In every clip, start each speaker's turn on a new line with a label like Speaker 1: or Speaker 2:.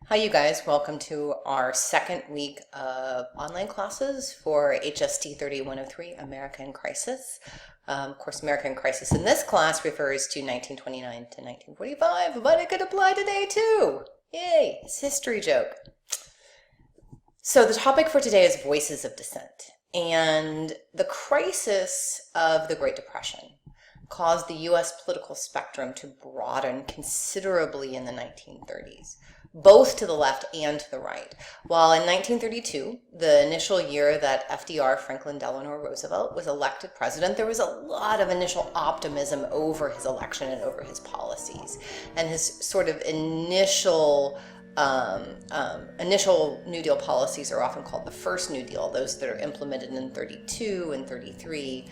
Speaker 1: Hi, you guys. Welcome to our second week of online classes for HST 3103, American Crisis. Of course, American Crisis in this class refers to 1929 to 1945, but it could apply today too. Yay, it's a history joke. So the topic for today is Voices of Dissent. And the crisis of the Great Depression caused the U.S. political spectrum to broaden considerably in the 1930s, both to the left and to the right. While in 1932, the initial year that FDR, Franklin Delano Roosevelt, was elected president, there was a lot of initial optimism over his election and over his policies. And his sort of initial New Deal policies are often called the first New Deal, those that are implemented in 32 and 33.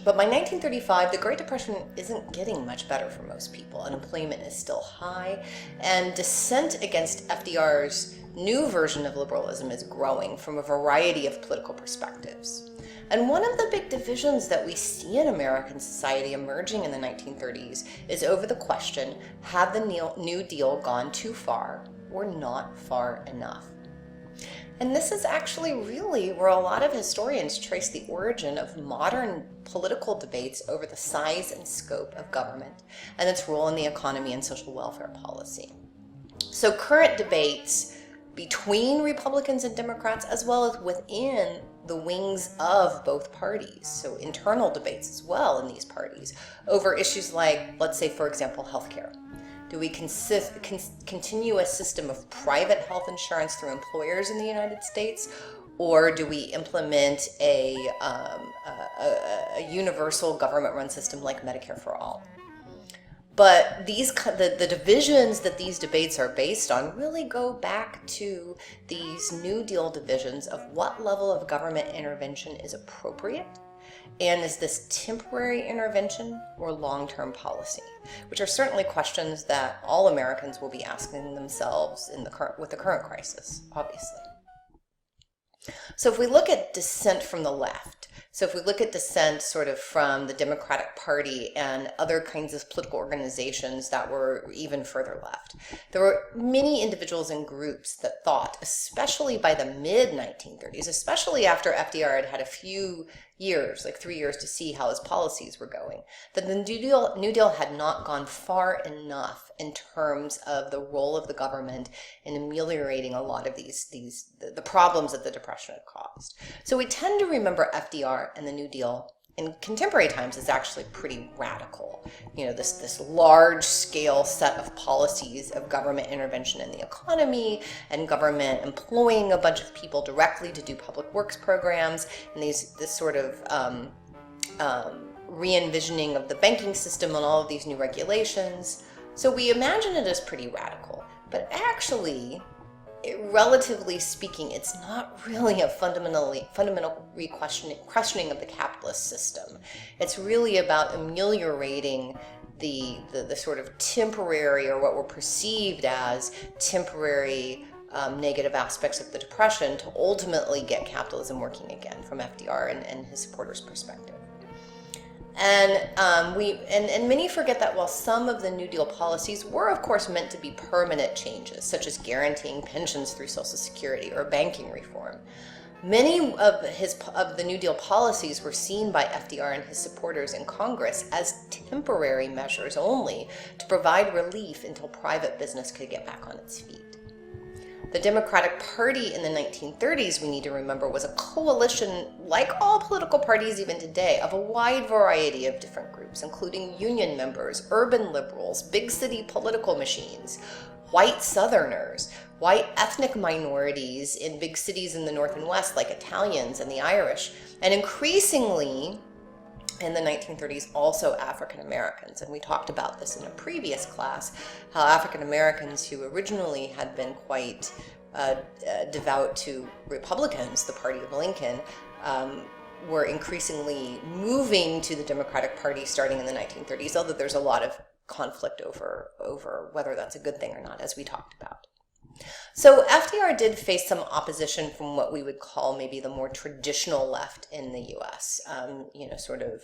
Speaker 1: But by 1935, the Great Depression isn't getting much better for most people. Unemployment is still high, and dissent against FDR's new version of liberalism is growing from a variety of political perspectives. And one of the big divisions that we see in American society emerging in the 1930s is over the question, had the New Deal gone too far or not far enough? And this is actually really where a lot of historians trace the origin of modern political debates over the size and scope of government and its role in the economy and social welfare policy. So current debates between Republicans and Democrats, as well as within the wings of both parties, so internal debates as well in these parties, over issues like, let's say, for example, healthcare. Do we continue a system of private health insurance through employers in the United States, or do we implement a universal government-run system like Medicare for all? But the divisions that these debates are based on really go back to these New Deal divisions of what level of government intervention is appropriate, and is this temporary intervention or long-term policy? Which are certainly questions that all Americans will be asking themselves with the current crisis, obviously. So if we look at dissent from the left, so if we look at dissent sort of from the Democratic Party and other kinds of political organizations that were even further left, there were many individuals and groups that thought, especially by the mid-1930s, especially after FDR had had a few years, like 3 years, to see how his policies were going, that the New Deal had not gone far enough in terms of the role of the government in ameliorating a lot of the problems that the Depression had caused. So we tend to remember FDR and the New Deal in contemporary times is actually pretty radical. You know, this large-scale set of policies of government intervention in the economy and government employing a bunch of people directly to do public works programs, and this sort of re-envisioning of the banking system and all of these new regulations. So we imagine it as pretty radical, but actually, relatively speaking, it's not really a fundamental questioning of the capitalist system. It's really about ameliorating the sort of temporary, or what were perceived as temporary negative aspects of the Depression to ultimately get capitalism working again from FDR and his supporters' perspective. And many forget that while some of the New Deal policies were, of course, meant to be permanent changes, such as guaranteeing pensions through Social Security or banking reform, many of the New Deal policies were seen by FDR and his supporters in Congress as temporary measures only to provide relief until private business could get back on its feet. The Democratic Party in the 1930s, we need to remember, was a coalition, like all political parties even today, of a wide variety of different groups, including union members, urban liberals, big city political machines, white Southerners, white ethnic minorities in big cities in the North and West, like Italians and the Irish, and increasingly, in the 1930s, also African Americans. And we talked about this in a previous class, how African Americans who originally had been quite devout to Republicans, the party of Lincoln, were increasingly moving to the Democratic Party starting in the 1930s, although there's a lot of conflict over whether that's a good thing or not, as we talked about. So FDR did face some opposition from what we would call maybe the more traditional left in the U.S., sort of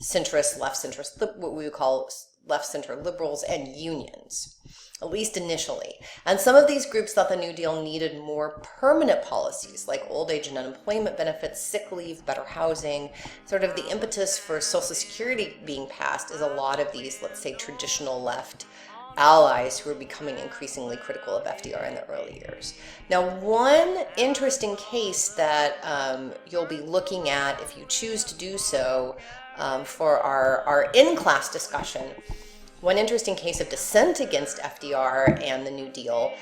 Speaker 1: centrist, left centrist, what we would call left center liberals and unions. at least initially. And some of these groups thought the New Deal needed more permanent policies like old age and unemployment benefits, sick leave, better housing. Sort of the impetus for Social Security being passed is a lot of these, let's say, traditional left allies who are becoming increasingly critical of FDR in the early years. Now, one interesting case that you'll be looking at if you choose to do so for our in-class discussion, one interesting case of dissent against FDR and the New Deal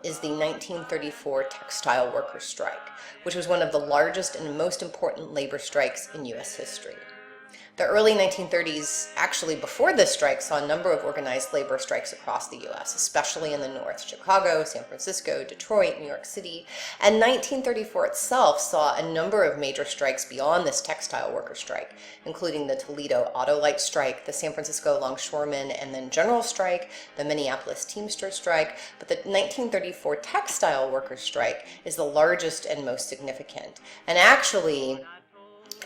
Speaker 1: is the 1934 textile workers' strike, which was one of the largest and most important labor strikes in U.S. history. The early 1930s, actually before this strike, saw a number of organized labor strikes across the U.S., especially in the North: Chicago, San Francisco, Detroit, New York City. And 1934 itself saw a number of major strikes beyond this textile worker strike, including the Toledo Auto Light strike, the San Francisco Longshoremen and then General strike, the Minneapolis Teamster strike. But the 1934 textile worker strike is the largest and most significant. And actually,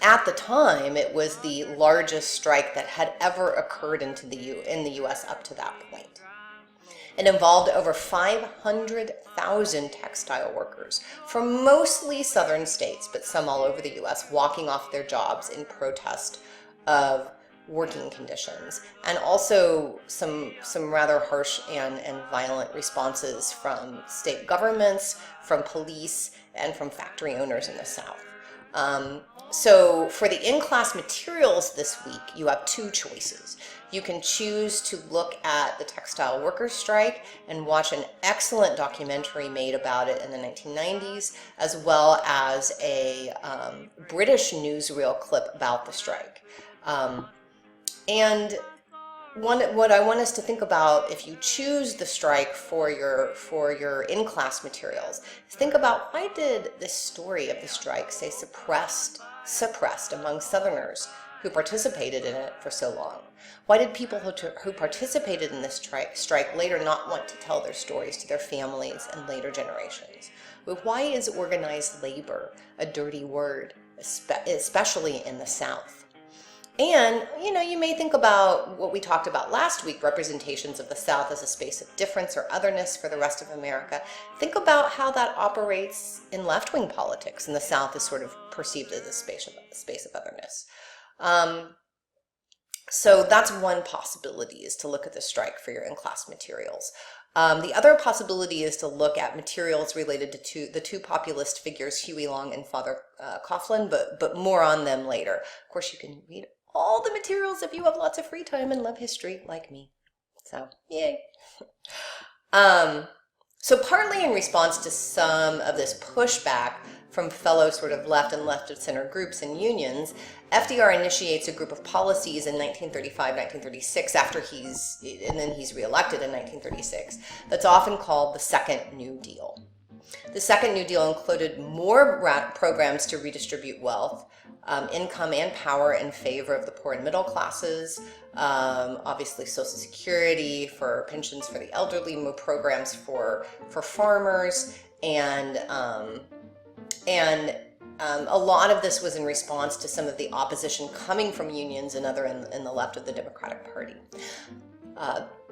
Speaker 1: at the time, it was the largest strike that had ever occurred in the U.S. up to that point. It involved over 500,000 textile workers from mostly southern states, but some all over the U.S., walking off their jobs in protest of working conditions, and also some rather harsh and violent responses from state governments, from police, and from factory owners in the South. So for the in-class materials this week, you have two choices. You can choose to look at the textile workers' strike and watch an excellent documentary made about it in the 1990s, as well as a British newsreel clip about the strike. And what I want us to think about if you choose the strike for your in-class materials is think about, why did this story of the strike stay suppressed among Southerners who participated in it for so long? Why did people who participated in this strike later not want to tell their stories to their families and later generations? Why is organized labor a dirty word, especially in the South? And, you may think about what we talked about last week, representations of the South as a space of difference or otherness for the rest of America. Think about how that operates in left-wing politics, and the South is sort of perceived as a space of otherness. So that's one possibility, is to look at the strike for your in-class materials. The other possibility is to look at materials related to the two populist figures, Huey Long and Father Coughlin, but more on them later. Of course, you can read all the materials if you have lots of free time and love history like me. So, yay. So partly in response to some of this pushback from fellow sort of left and left of center groups and unions, FDR initiates a group of policies in 1935, 1936, and then he's reelected in 1936, that's often called the Second New Deal. The Second New Deal included more programs to redistribute wealth, income and power in favor of the poor and middle classes, obviously Social Security, for pensions for the elderly, more programs for farmers, and a lot of this was in response to some of the opposition coming from unions and other in the left of the Democratic Party.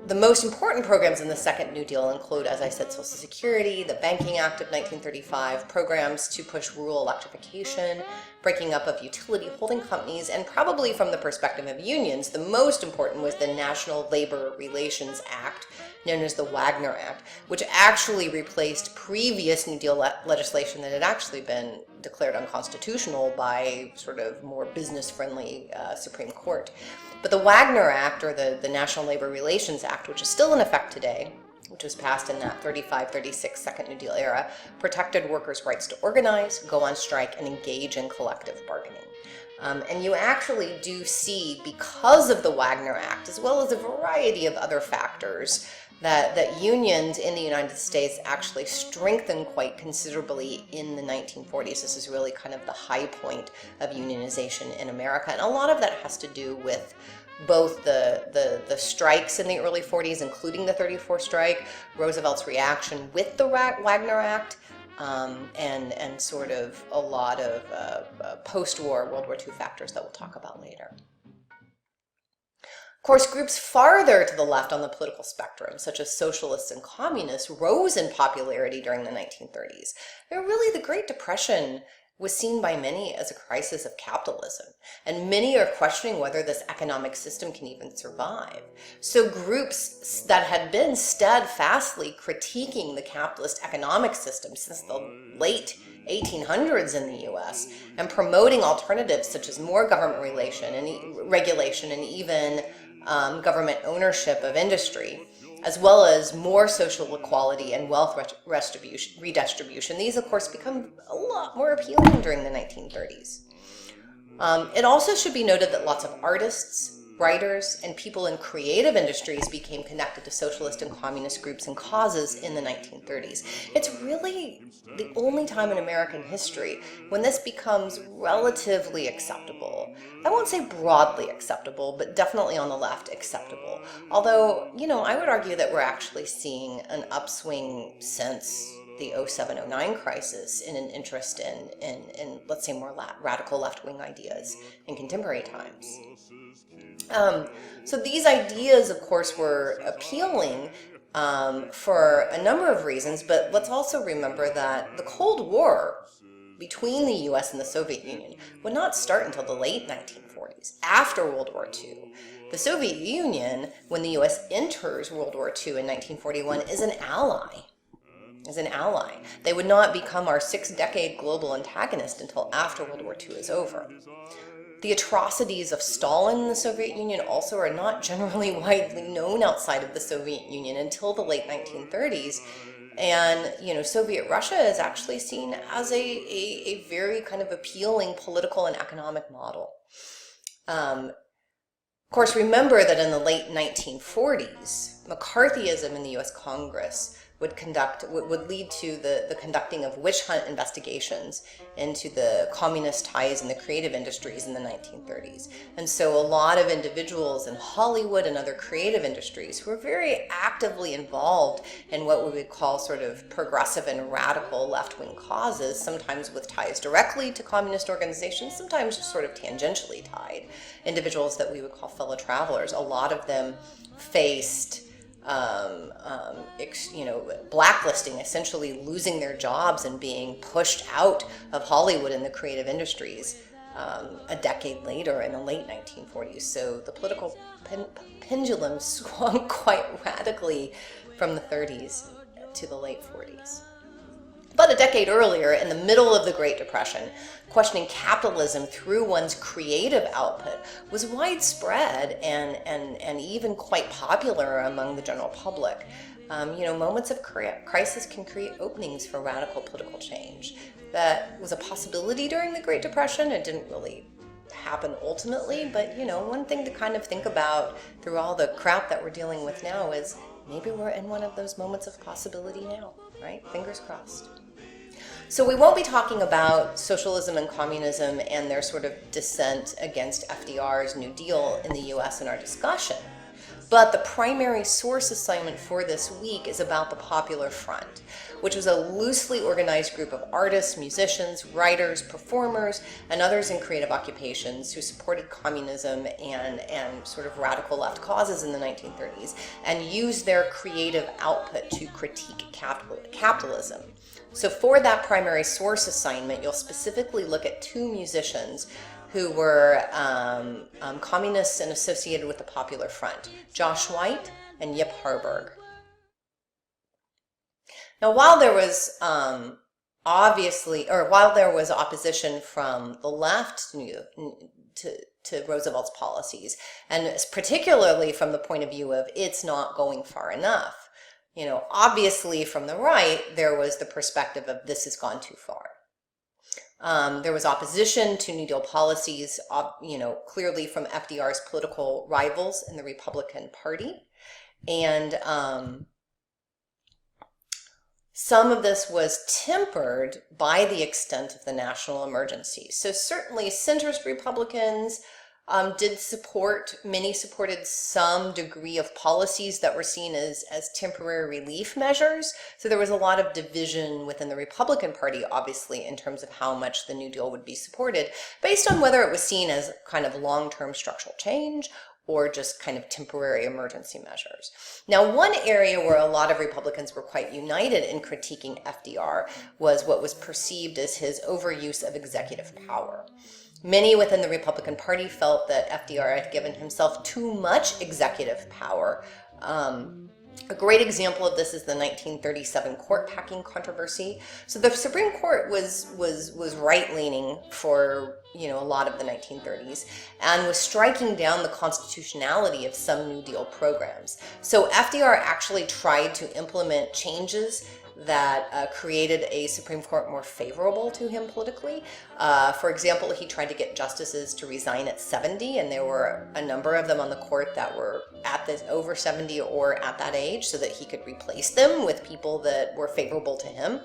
Speaker 1: The most important programs in the Second New Deal include, as I said, Social Security, the Banking Act of 1935, programs to push rural electrification, breaking up of utility holding companies, and probably from the perspective of unions, the most important was the National Labor Relations Act, known as the Wagner Act, which actually replaced previous New Deal legislation that had actually been declared unconstitutional by sort of more business-friendly Supreme Court. But the Wagner Act, or the National Labor Relations Act, which is still in effect today, which was passed in that 35-36 Second New Deal era, protected workers' rights to organize, go on strike, and engage in collective bargaining. And you actually do see, because of the Wagner Act, as well as a variety of other factors, that unions in the United States actually strengthened quite considerably in the 1940s. This is really kind of the high point of unionization in America. And a lot of that has to do with both the strikes in the early 40s, including the 34 strike, Roosevelt's reaction with the Wagner Act, and sort of a lot of post-war World War II factors that we'll talk about later. course, groups farther to the left on the political spectrum, such as socialists and communists, rose in popularity during the 1930s. Really, the Great Depression was seen by many as a crisis of capitalism, and many are questioning whether this economic system can even survive. So groups that had been steadfastly critiquing the capitalist economic system since the late 1800s in the US and promoting alternatives such as more government regulation and even government ownership of industry, as well as more social equality and wealth redistribution. These, of course, become a lot more appealing during the 1930s. It also should be noted that lots of artists, writers, and people in creative industries became connected to socialist and communist groups and causes in the 1930s. It's really the only time in American history when this becomes relatively acceptable. I won't say broadly acceptable, but definitely on the left acceptable. Although, I would argue that we're actually seeing an upswing since the 07-09 crisis in an interest in let's say, more radical left-wing ideas in contemporary times. So these ideas, of course, were appealing for a number of reasons, but let's also remember that the Cold War between the US and the Soviet Union would not start until the late 1940s, after World War II. The Soviet Union, when the US enters World War II in 1941, is an ally. They would not become our 6-decade global antagonist until after World War II is over. The atrocities of Stalin in the Soviet Union also are not generally widely known outside of the Soviet Union until the late 1930s. And, Soviet Russia is actually seen as a very kind of appealing political and economic model. Of course, remember that in the late 1940s, McCarthyism in the US Congress would lead to the conducting of witch hunt investigations into the communist ties in the creative industries in the 1930s. And so a lot of individuals in Hollywood and other creative industries who were very actively involved in what we would call sort of progressive and radical left-wing causes, sometimes with ties directly to communist organizations, sometimes sort of tangentially tied. Individuals that we would call fellow travelers, a lot of them faced blacklisting, essentially losing their jobs and being pushed out of Hollywood and the creative industries a decade later in the late 1940s. So the political pendulum swung quite radically from the 30s to the late 40s. But a decade earlier, in the middle of the Great Depression, questioning capitalism through one's creative output was widespread and even quite popular among the general public. Moments of crisis can create openings for radical political change. That was a possibility during the Great Depression. It didn't really happen ultimately, but one thing to kind of think about through all the crap that we're dealing with now is maybe we're in one of those moments of possibility now, right? Fingers crossed. So we won't be talking about socialism and communism and their sort of dissent against FDR's New Deal in the US in our discussion. But the primary source assignment for this week is about the Popular Front, which was a loosely organized group of artists, musicians, writers, performers, and others in creative occupations who supported communism and sort of radical left causes in the 1930s and used their creative output to critique capitalism. So for that primary source assignment, you'll specifically look at two musicians who were communists and associated with the Popular Front, Josh White and Yip Harburg. Now, while there was opposition from the left to Roosevelt's policies, and particularly from the point of view of it's not going far enough, obviously from the right, there was the perspective of this has gone too far. There was opposition to New Deal policies, clearly from FDR's political rivals in the Republican Party. And some of this was tempered by the extent of the national emergency. So certainly centrist Republicans many supported some degree of policies that were seen as temporary relief measures. So there was a lot of division within the Republican Party, obviously, in terms of how much the New Deal would be supported, based on whether it was seen as kind of long-term structural change or just kind of temporary emergency measures. Now, one area where a lot of Republicans were quite united in critiquing FDR was what was perceived as his overuse of executive power. Many within the Republican Party felt that FDR had given himself too much executive power. A great example of this is the 1937 court packing controversy. So the Supreme Court was right-leaning for a lot of the 1930s and was striking down the constitutionality of some New Deal programs. So FDR actually tried to implement changes that created a Supreme Court more favorable to him politically. For example, he tried to get justices to resign at 70, and there were a number of them on the court that were at this over 70 or at that age, so that he could replace them with people that were favorable to him.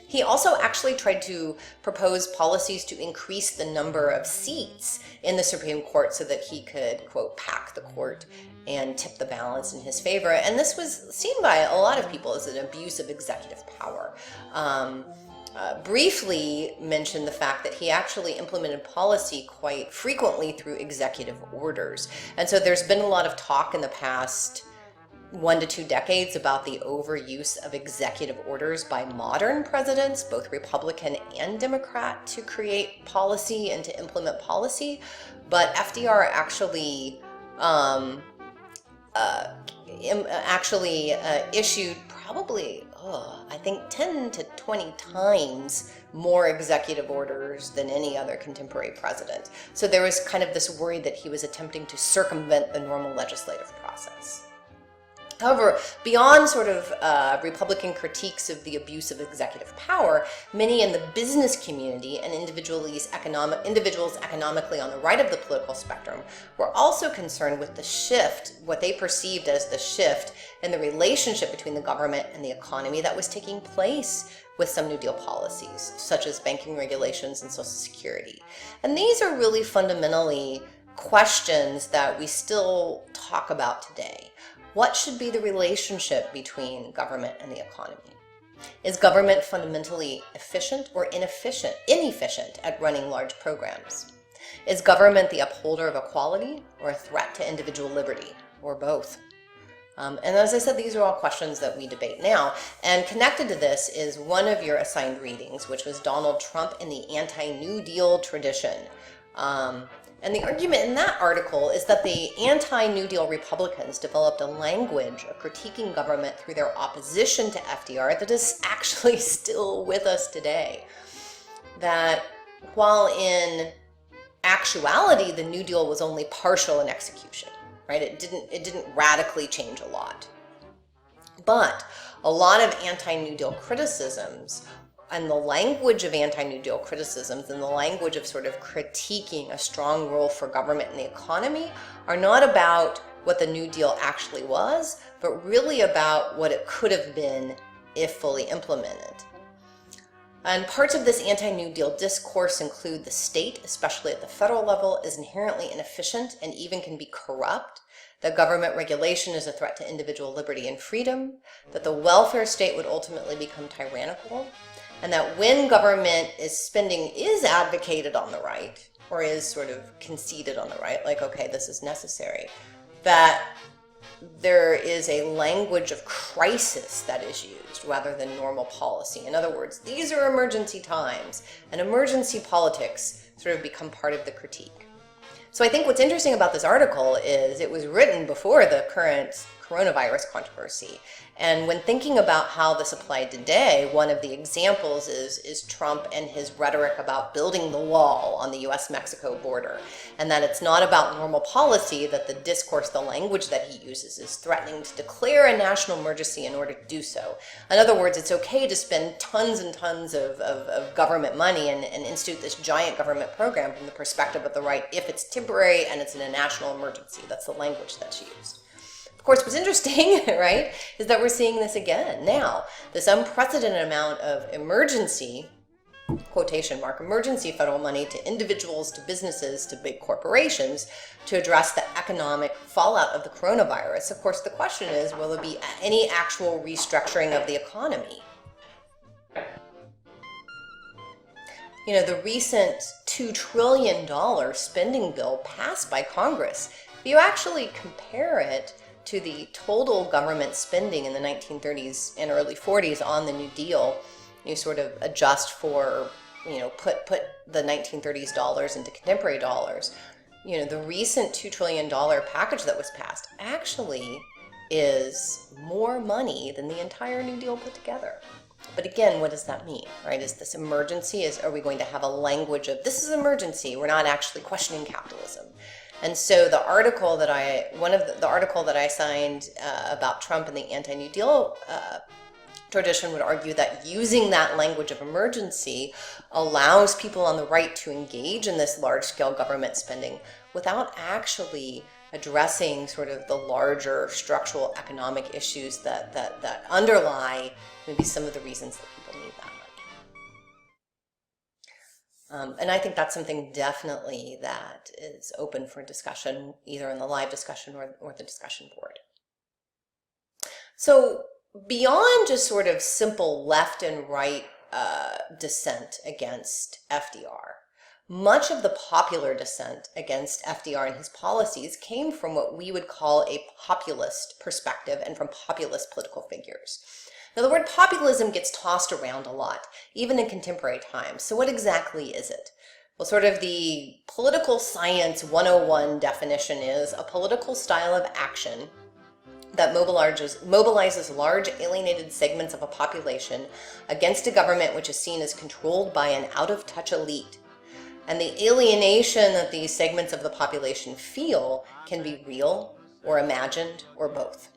Speaker 1: He also actually tried to propose policies to increase the number of seats in the Supreme Court so that he could, quote, pack the court and tip the balance in his favor. And this was seen by a lot of people as an abuse of executive power. Briefly mentioned the fact that he actually implemented policy quite frequently through executive orders. And so there's been a lot of talk in the past 1 to 2 decades about the overuse of executive orders by modern presidents, both Republican and Democrat, to create policy and to implement policy. But FDR actually issued probably, I think 10 to 20 times more executive orders than any other contemporary president. So there was kind of this worry that he was attempting to circumvent the normal legislative process. However, beyond sort of Republican critiques of the abuse of executive power, many in the business community and individuals economically on the right of the political spectrum were also concerned with the shift, what they perceived as the shift in the relationship between the government and the economy that was taking place with some New Deal policies, such as banking regulations and Social Security. And these are really fundamentally questions that we still talk about today. What should be the relationship between government and the economy? Is government fundamentally efficient or inefficient at running large programs? Is government the upholder of equality or a threat to individual liberty, or both? And as I said, these are all questions that we debate now. And connected to this is one of your assigned readings, which was Donald Trump in the anti-New Deal tradition. And the argument in that article is that the anti-New Deal Republicans developed a language of critiquing government through their opposition to FDR that is actually still with us today. That while in actuality, the New Deal was only partial in execution, right? It didn't radically change a lot. But a lot of anti-New Deal criticisms and the language of anti-New Deal criticisms and the language of sort of critiquing a strong role for government in the economy are not about what the New Deal actually was, but really about what it could have been if fully implemented. And parts of this anti-New Deal discourse include the state, especially at the federal level, is inherently inefficient and even can be corrupt, that government regulation is a threat to individual liberty and freedom, that the welfare state would ultimately become tyrannical, and that when government spending is advocated on the right, or is sort of conceded on the right, like, okay, this is necessary, that there is a language of crisis that is used rather than normal policy. In other words, these are emergency times, and emergency politics sort of become part of the critique. So I think what's interesting about this article is it was written before the current coronavirus controversy. And when thinking about how this applied today, one of the examples is Trump and his rhetoric about building the wall on the US-Mexico border, and that it's not about normal policy, that the discourse, the language that he uses is threatening to declare a national emergency in order to do so. In other words, it's okay to spend tons and tons of government money and institute this giant government program from the perspective of the right if it's temporary and it's in a national emergency. That's the language that's used. Of course, what's interesting, right, is that we're seeing this again now. This unprecedented amount of emergency, quotation mark, emergency federal money to individuals, to businesses, to big corporations to address the economic fallout of the coronavirus. Of course, the question is, will there be any actual restructuring of the economy? You know, the recent $2 trillion spending bill passed by Congress But you actually compare it to the total government spending in the 1930s and early 40s on the New Deal. You sort of adjust for, put the 1930s dollars into contemporary dollars. The recent $2 trillion package that was passed actually is more money than the entire New Deal put together. But again, what does that mean, right? Is this emergency? Are we going to have a language of, this is emergency, we're not actually questioning capitalism? And so the article that the article that I signed about Trump and the anti-New Deal tradition would argue that using that language of emergency allows people on the right to engage in this large-scale government spending without actually addressing sort of the larger structural economic issues that underlie maybe some of the reasons that people need that money. And I think that's something definitely that is open for discussion, either in the live discussion or the discussion board. So beyond just sort of simple left and right dissent against FDR, much of the popular dissent against FDR and his policies came from what we would call a populist perspective and from populist political figures. Now, the word populism gets tossed around a lot, even in contemporary times. So what exactly is it? Well, sort of the political science 101 definition is a political style of action that mobilizes large alienated segments of a population against a government which is seen as controlled by an out-of-touch elite. And the alienation that these segments of the population feel can be real or imagined or both.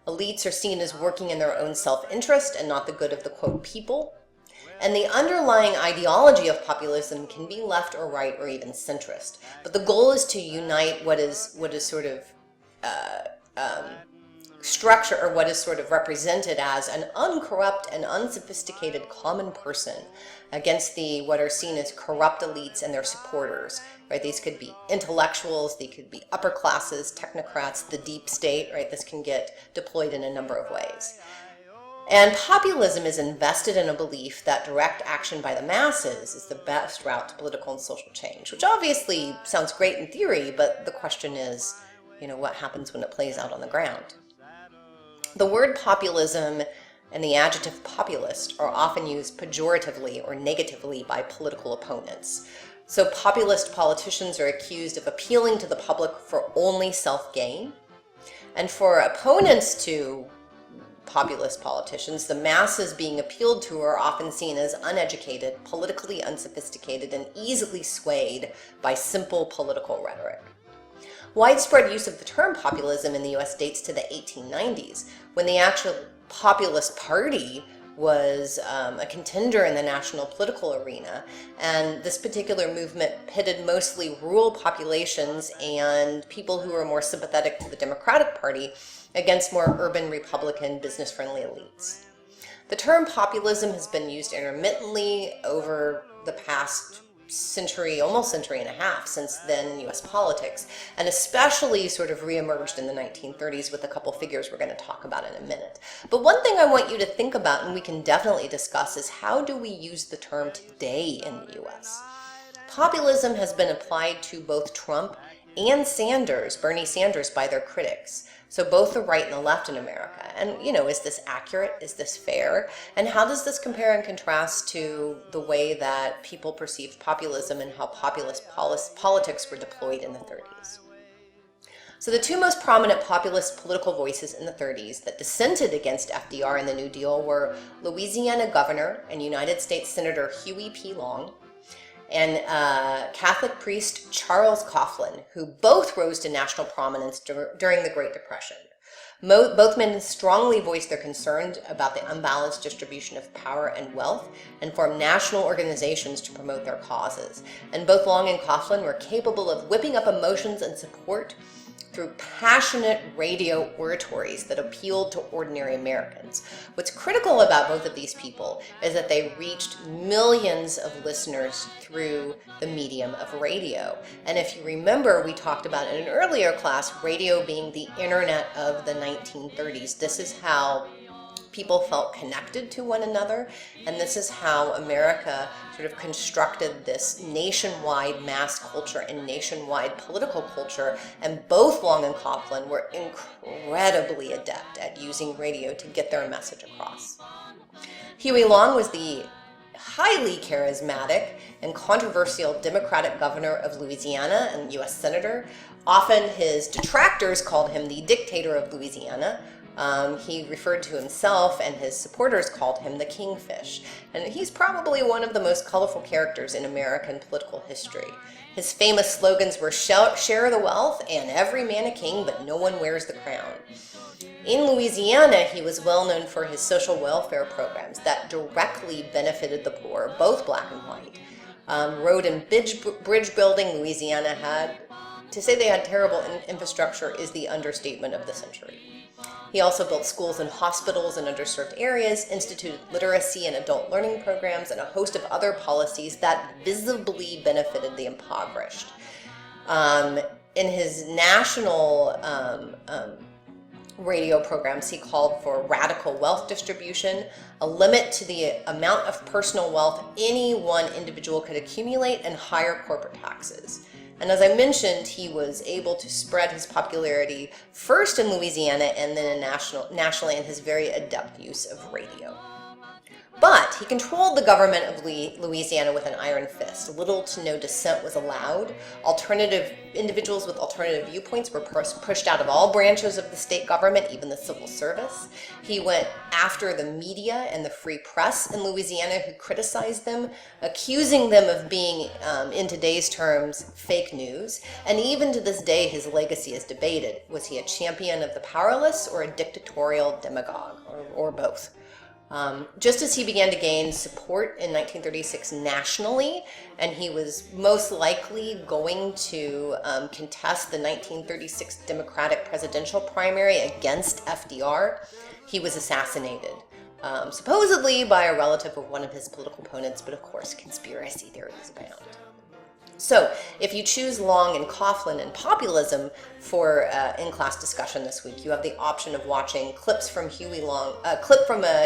Speaker 1: Elites are seen as working in their own self-interest and not the good of the, quote, people. And the underlying ideology of populism can be left or right or even centrist. But the goal is to unite what is sort of structure, or what is sort of represented as an uncorrupt and unsophisticated common person against what are seen as corrupt elites and their supporters, right? These could be intellectuals, they could be upper classes, technocrats, the deep state, right? This can get deployed in a number of ways. And populism is invested in a belief that direct action by the masses is the best route to political and social change, which obviously sounds great in theory, but the question is, what happens when it plays out on the ground? The word populism and the adjective populist are often used pejoratively or negatively by political opponents. So populist politicians are accused of appealing to the public for only self-gain. And for opponents to populist politicians, the masses being appealed to are often seen as uneducated, politically unsophisticated, and easily swayed by simple political rhetoric. Widespread use of the term populism in the US dates to the 1890s, when the actual populist party was a contender in the national political arena, and this particular movement pitted mostly rural populations and people who were more sympathetic to the Democratic Party against more urban Republican business-friendly elites. The term populism has been used intermittently over the past century, almost century and a half since then in US politics, and especially sort of reemerged in the 1930s with a couple figures we're going to talk about in a minute. But one thing I want you to think about, and we can definitely discuss, is how do we use the term today in the US? Populism has been applied to both Trump and Bernie Sanders, by their critics. So both the right and the left in America. And, is this accurate? Is this fair? And how does this compare and contrast to the way that people perceived populism and how populist politics were deployed in the 30s? So the two most prominent populist political voices in the 30s that dissented against FDR and the New Deal were Louisiana Governor and United States Senator Huey P. Long and Catholic priest Charles Coughlin, who both rose to national prominence during the Great Depression. Both men strongly voiced their concerns about the unbalanced distribution of power and wealth and formed national organizations to promote their causes. And both Long and Coughlin were capable of whipping up emotions and support through passionate radio oratories that appealed to ordinary Americans. What's critical about both of these people is that they reached millions of listeners through the medium of radio. And if you remember, we talked about in an earlier class, radio being the internet of the 1930s. This is how people felt connected to one another, and this is how America sort of constructed this nationwide mass culture and nationwide political culture, and both Long and Coughlin were incredibly adept at using radio to get their message across. Huey Long was the highly charismatic and controversial Democratic governor of Louisiana and U.S. Senator. Often his detractors called him the dictator of Louisiana. He referred to himself, and his supporters called him the Kingfish. And he's probably one of the most colorful characters in American political history. His famous slogans were share the wealth and every man a king, but no one wears the crown. In Louisiana, he was well known for his social welfare programs that directly benefited the poor, both black and white. Road and bridge building Louisiana had. To say they had terrible infrastructure is the understatement of the century. He also built schools and hospitals in underserved areas, instituted literacy and adult learning programs, and a host of other policies that visibly benefited the impoverished. In his national radio programs, he called for radical wealth distribution, a limit to the amount of personal wealth any one individual could accumulate, and higher corporate taxes. And as I mentioned, he was able to spread his popularity first in Louisiana and then nationally in his very adept use of radio. But he controlled the government of Louisiana with an iron fist. Little to no dissent was allowed. Individuals with alternative viewpoints were pushed out of all branches of the state government, even the civil service. He went after the media and the free press in Louisiana who criticized them, accusing them of being, in today's terms, fake news. And even to this day, his legacy is debated. Was he a champion of the powerless or a dictatorial demagogue, or both? Just as he began to gain support in 1936 nationally, and he was most likely going to contest the 1936 Democratic presidential primary against FDR, he was assassinated, supposedly by a relative of one of his political opponents, but of course conspiracy theories abound. So, if you choose Long and Coughlin and populism for in-class discussion this week, you have the option of watching clips from Huey Long,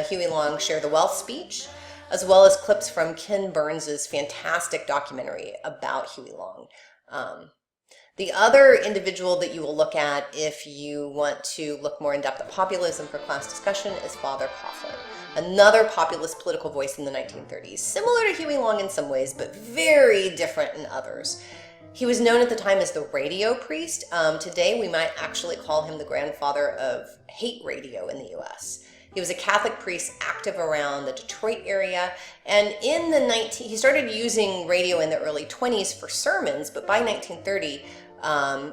Speaker 1: Huey Long Share the Wealth speech, as well as clips from Ken Burns's fantastic documentary about Huey Long. The other individual that you will look at if you want to look more in depth at populism for class discussion is Father Coughlin, another populist political voice in the 1930s, similar to Huey Long in some ways, but very different in others. He was known at the time as the radio priest. Today, we might actually call him the grandfather of hate radio in the US. He was a Catholic priest active around the Detroit area, and he started using radio in the early 20s for sermons, but by 1930,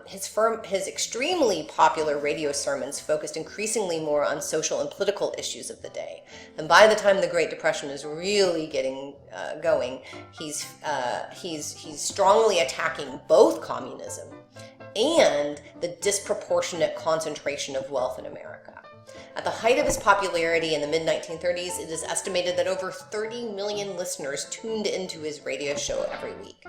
Speaker 1: his extremely popular radio sermons focused increasingly more on social and political issues of the day. And by the time the Great Depression is really getting going, he's strongly attacking both communism and the disproportionate concentration of wealth in America. At the height of his popularity in the mid-1930s, it is estimated that over 30 million listeners tuned into his radio show every week.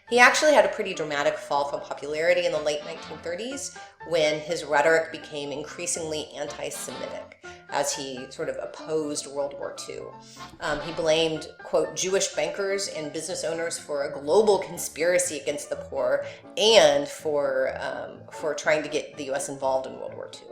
Speaker 1: He actually had a pretty dramatic fall from popularity in the late 1930s when his rhetoric became increasingly anti-Semitic as he sort of opposed World War II. He blamed, quote, Jewish bankers and business owners for a global conspiracy against the poor and for trying to get the U.S. involved in World War II.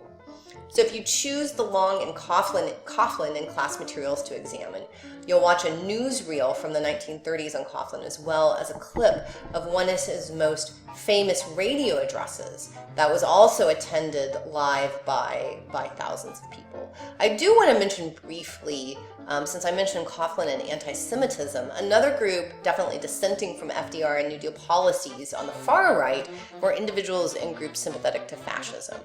Speaker 1: So if you choose the Long and Coughlin in class materials to examine, you'll watch a newsreel from the 1930s on Coughlin, as well as a clip of one of his most famous radio addresses that was also attended live by thousands of people. I do want to mention briefly, since I mentioned Coughlin and anti-Semitism, another group definitely dissenting from FDR and New Deal policies on the far right were individuals and groups sympathetic to fascism.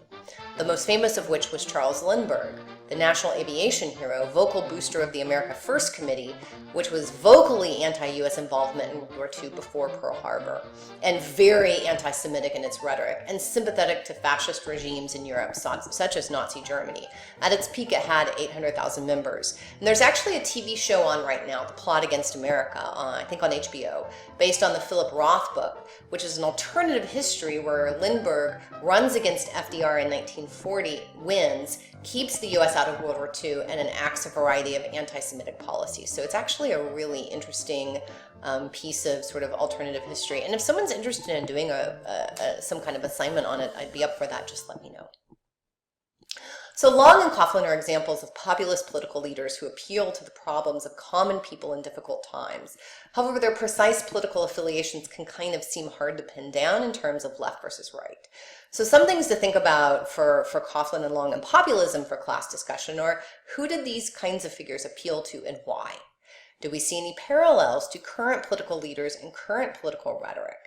Speaker 1: The most famous of which was Charles Lindbergh, the national aviation hero, vocal booster of the America First Committee, which was vocally anti-U.S. involvement in World War II before Pearl Harbor, and very anti-Semitic in its rhetoric, and sympathetic to fascist regimes in Europe, such as Nazi Germany. At its peak, it had 800,000 members. And there's actually a TV show on right now, The Plot Against America, I think on HBO, based on the Philip Roth book, which is an alternative history where Lindbergh runs against FDR in 1940, wins, keeps the U.S. out of World War II and enacts a variety of anti-Semitic policies. So it's actually a really interesting piece of sort of alternative history. And if someone's interested in doing some kind of assignment on it, I'd be up for that. Just let me know. So Long and Coughlin are examples of populist political leaders who appeal to the problems of common people in difficult times. However, their precise political affiliations can kind of seem hard to pin down in terms of left versus right. So some things to think about for Coughlin and Long and populism for class discussion are, who did these kinds of figures appeal to and why? Do we see any parallels to current political leaders and current political rhetoric?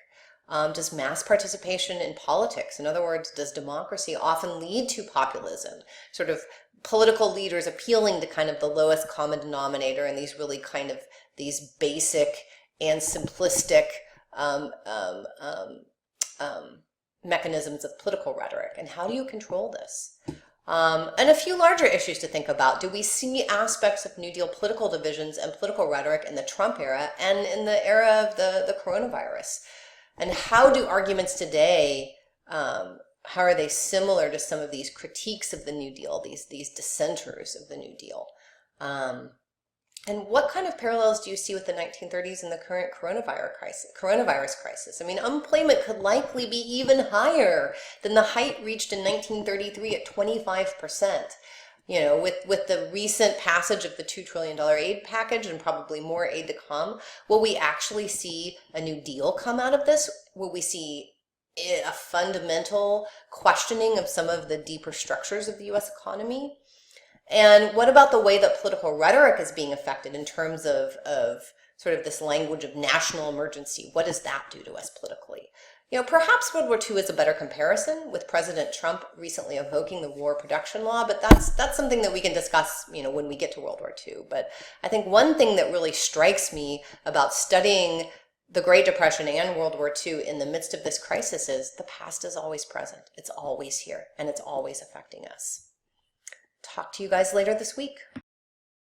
Speaker 1: Does mass participation in politics, in other words, does democracy often lead to populism? Sort of political leaders appealing to kind of the lowest common denominator and these really kind of these basic and simplistic mechanisms of political rhetoric. And how do you control this? And a few larger issues to think about. Do we see aspects of New Deal political divisions and political rhetoric in the Trump era and in the era of the coronavirus? And how do arguments today, how are they similar to some of these critiques of the New Deal, these dissenters of the New Deal? And what kind of parallels do you see with the 1930s and the current coronavirus crisis? I mean, unemployment could likely be even higher than the height reached in 1933 at 25%. You know, with the recent passage of the $2 trillion aid package and probably more aid to come, will we actually see a New Deal come out of this? Will we see a fundamental questioning of some of the deeper structures of the U.S. economy? And what about the way that political rhetoric is being affected in terms of sort of this language of national emergency? What does that do to us politically? You know, perhaps World War II is a better comparison, with President Trump recently invoking the War Production Law, but that's something that we can discuss, you know, when we get to World War II. But I think one thing that really strikes me about studying the Great Depression and World War II in the midst of this crisis is the past is always present. It's always here, and it's always affecting us. Talk to you guys later this week.